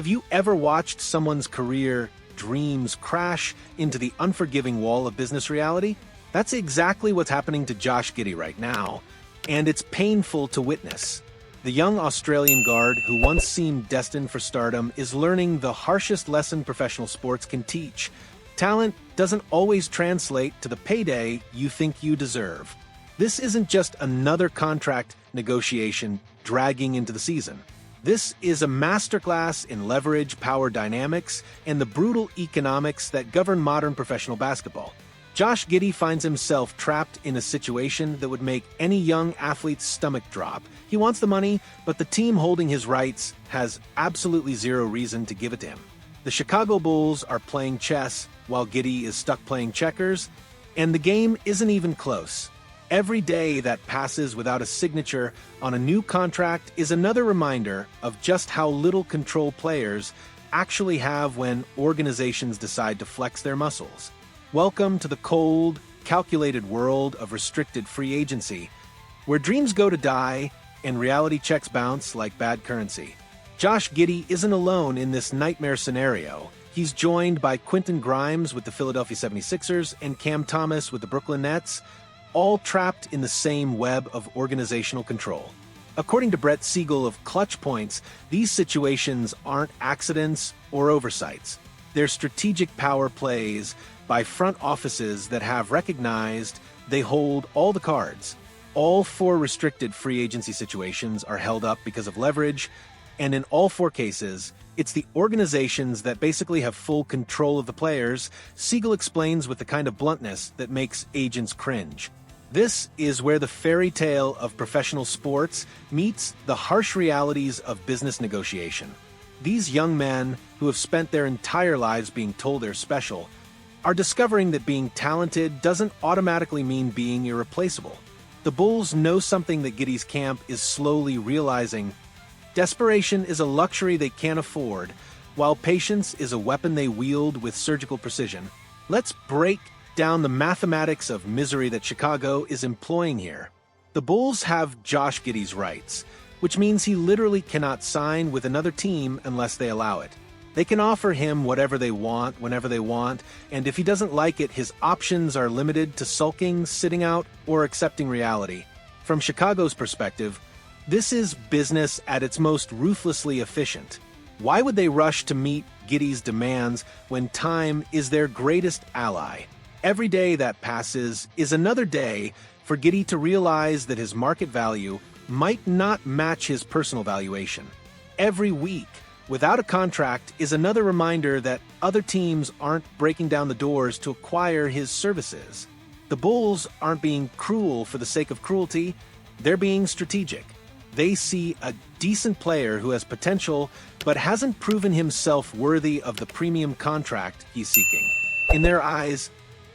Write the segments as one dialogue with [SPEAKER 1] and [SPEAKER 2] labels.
[SPEAKER 1] Have you ever watched someone's career dreams crash into the unforgiving wall of business reality? That's exactly what's happening to Josh Giddey right now, and it's painful to witness. The young Australian guard, who once seemed destined for stardom, is learning the harshest lesson professional sports can teach. Talent doesn't always translate to the payday you think you deserve. This isn't just another contract negotiation dragging into the season. This is a masterclass in leverage, power dynamics, and the brutal economics that govern modern professional basketball. Josh Giddey finds himself trapped in a situation that would make any young athlete's stomach drop. He wants the money, but the team holding his rights has absolutely zero reason to give it to him. The Chicago Bulls are playing chess while Giddey is stuck playing checkers, and the game isn't even close. Every day that passes without a signature on a new contract is another reminder of just how little control players actually have when organizations decide to flex their muscles. Welcome to the cold, calculated world of restricted free agency, where dreams go to die and reality checks bounce like bad currency. Josh Giddey isn't alone in this nightmare scenario. He's joined by Quentin Grimes with the Philadelphia 76ers and Cam Thomas with the Brooklyn Nets, all trapped in the same web of organizational control. According to Brett Siegel of Clutch Points, these situations aren't accidents or oversights. They're strategic power plays by front offices that have recognized they hold all the cards. All four restricted free agency situations are held up because of leverage, and in all four cases, it's the organizations that basically have full control of the players, Siegel explains with the kind of bluntness that makes agents cringe. This is where the fairy tale of professional sports meets the harsh realities of business negotiation. These young men, who have spent their entire lives being told they're special, are discovering that being talented doesn't automatically mean being irreplaceable. The Bulls know something that Giddey's camp is slowly realizing. Desperation is a luxury they can't afford, while patience is a weapon they wield with surgical precision. Let's break down the mathematics of misery that Chicago is employing here. The Bulls have Josh Giddey's rights, which means he literally cannot sign with another team unless they allow it. They can offer him whatever they want, whenever they want, and if he doesn't like it, his options are limited to sulking, sitting out, or accepting reality. From Chicago's perspective, this is business at its most ruthlessly efficient. Why would they rush to meet Giddey's demands when time is their greatest ally? Every day that passes is another day for Giddey to realize that his market value might not match his personal valuation. Every week, without a contract, is another reminder that other teams aren't breaking down the doors to acquire his services. The Bulls aren't being cruel for the sake of cruelty, they're being strategic. They see a decent player who has potential but hasn't proven himself worthy of the premium contract he's seeking. In their eyes,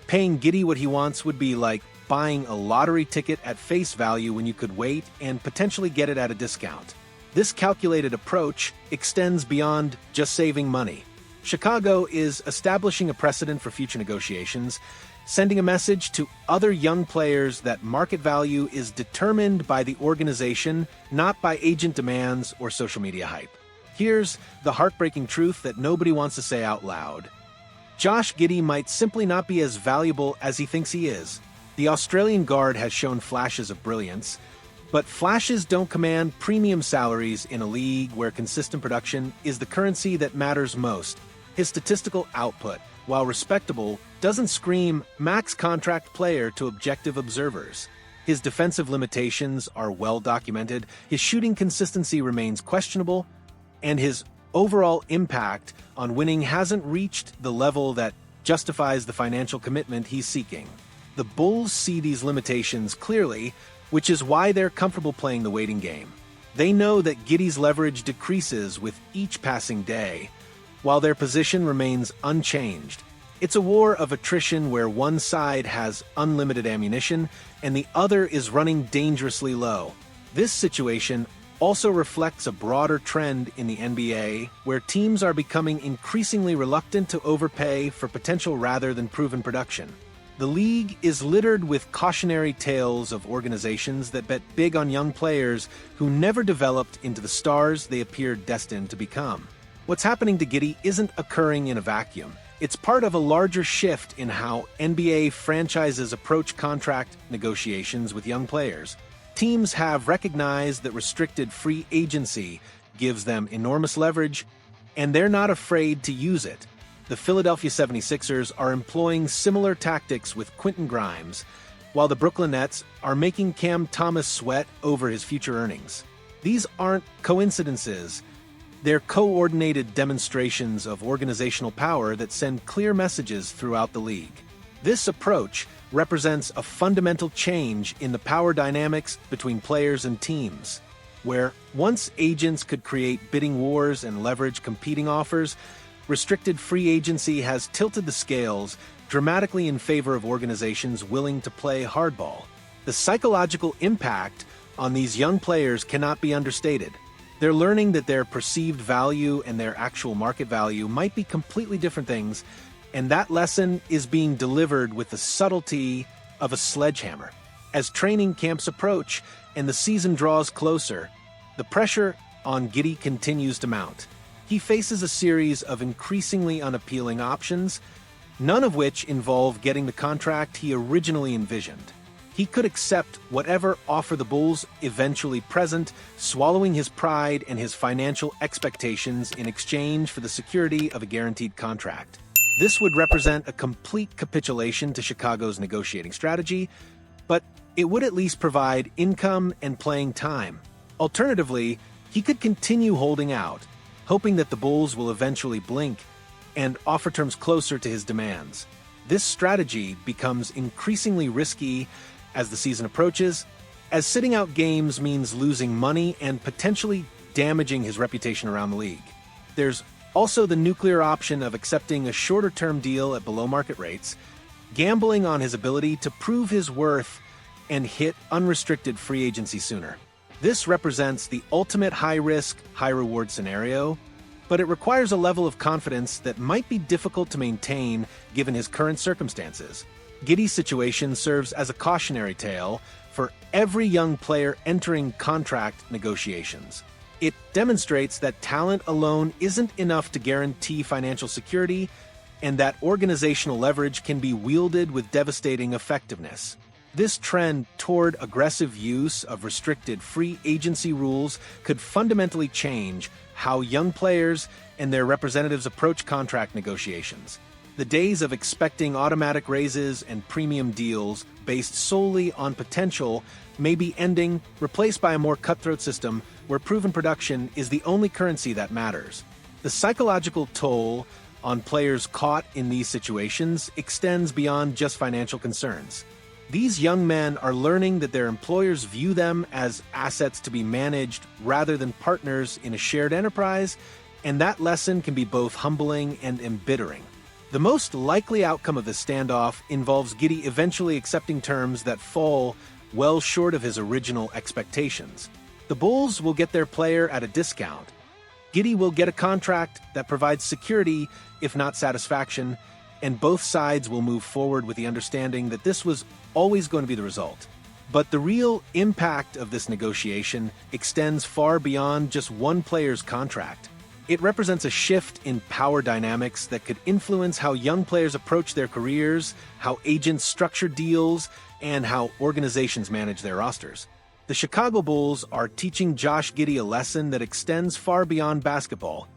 [SPEAKER 1] paying Giddey what he wants would be like buying a lottery ticket at face value when you could wait and potentially get it at a discount. This calculated approach extends beyond just saving money. Chicago is establishing a precedent for future negotiations, sending a message to other young players that market value is determined by the organization, not by agent demands or social media hype. Here's the heartbreaking truth that nobody wants to say out loud. Josh Giddey might simply not be as valuable as he thinks he is. The Australian guard has shown flashes of brilliance, but flashes don't command premium salaries in a league where consistent production is the currency that matters most. His statistical output, while respectable, doesn't scream max contract player to objective observers. His defensive limitations are well documented, his shooting consistency remains questionable, and his overall impact on winning hasn't reached the level that justifies the financial commitment he's seeking. The Bulls see these limitations clearly, which is why they're comfortable playing the waiting game. They know that Giddey's leverage decreases with each passing day, while their position remains unchanged. It's a war of attrition where one side has unlimited ammunition and the other is running dangerously low. This situation also reflects a broader trend in the NBA, where teams are becoming increasingly reluctant to overpay for potential rather than proven production. The league is littered with cautionary tales of organizations that bet big on young players who never developed into the stars they appeared destined to become. What's happening to Giddey isn't occurring in a vacuum. It's part of a larger shift in how NBA franchises approach contract negotiations with young players. Teams have recognized that restricted free agency gives them enormous leverage, and they're not afraid to use it. The Philadelphia 76ers are employing similar tactics with Quentin Grimes, while the Brooklyn Nets are making Cam Thomas sweat over his future earnings. These aren't coincidences. They're coordinated demonstrations of organizational power that send clear messages throughout the league. This approach represents a fundamental change in the power dynamics between players and teams, where once agents could create bidding wars and leverage competing offers, restricted free agency has tilted the scales dramatically in favor of organizations willing to play hardball. The psychological impact on these young players cannot be understated. They're learning that their perceived value and their actual market value might be completely different things, and that lesson is being delivered with the subtlety of a sledgehammer. As training camps approach and the season draws closer, the pressure on Giddey continues to mount. He faces a series of increasingly unappealing options, none of which involve getting the contract he originally envisioned. He could accept whatever offer the Bulls eventually present, swallowing his pride and his financial expectations in exchange for the security of a guaranteed contract. This would represent a complete capitulation to Chicago's negotiating strategy, but it would at least provide income and playing time. Alternatively, he could continue holding out, hoping that the Bulls will eventually blink and offer terms closer to his demands. This strategy becomes increasingly risky as the season approaches, as sitting out games means losing money and potentially damaging his reputation around the league. There's also the nuclear option of accepting a shorter-term deal at below-market rates, gambling on his ability to prove his worth and hit unrestricted free agency sooner. This represents the ultimate high-risk, high-reward scenario, but it requires a level of confidence that might be difficult to maintain given his current circumstances. Giddey's situation serves as a cautionary tale for every young player entering contract negotiations. It demonstrates that talent alone isn't enough to guarantee financial security, and that organizational leverage can be wielded with devastating effectiveness. This trend toward aggressive use of restricted free agency rules could fundamentally change how young players and their representatives approach contract negotiations. The days of expecting automatic raises and premium deals based solely on potential may be ending, replaced by a more cutthroat system where proven production is the only currency that matters. The psychological toll on players caught in these situations extends beyond just financial concerns. These young men are learning that their employers view them as assets to be managed rather than partners in a shared enterprise, and that lesson can be both humbling and embittering. The most likely outcome of the standoff involves Giddey eventually accepting terms that fall well short of his original expectations. The Bulls will get their player at a discount. Giddey will get a contract that provides security, if not satisfaction, and both sides will move forward with the understanding that this was always going to be the result. But the real impact of this negotiation extends far beyond just one player's contract. It represents a shift in power dynamics that could influence how young players approach their careers, how agents structure deals, and how organizations manage their rosters. The Chicago Bulls are teaching Josh Giddey a lesson that extends far beyond basketball.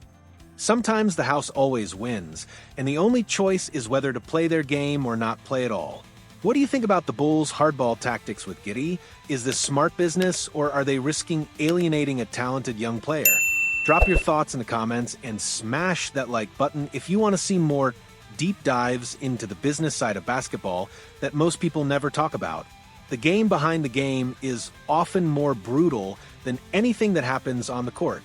[SPEAKER 1] Sometimes the house always wins, and the only choice is whether to play their game or not play at all. What do you think about the Bulls' hardball tactics with Giddey? Is this smart business, or are they risking alienating a talented young player? Drop your thoughts in the comments and smash that like button if you want to see more deep dives into the business side of basketball that most people never talk about. The game behind the game is often more brutal than anything that happens on the court.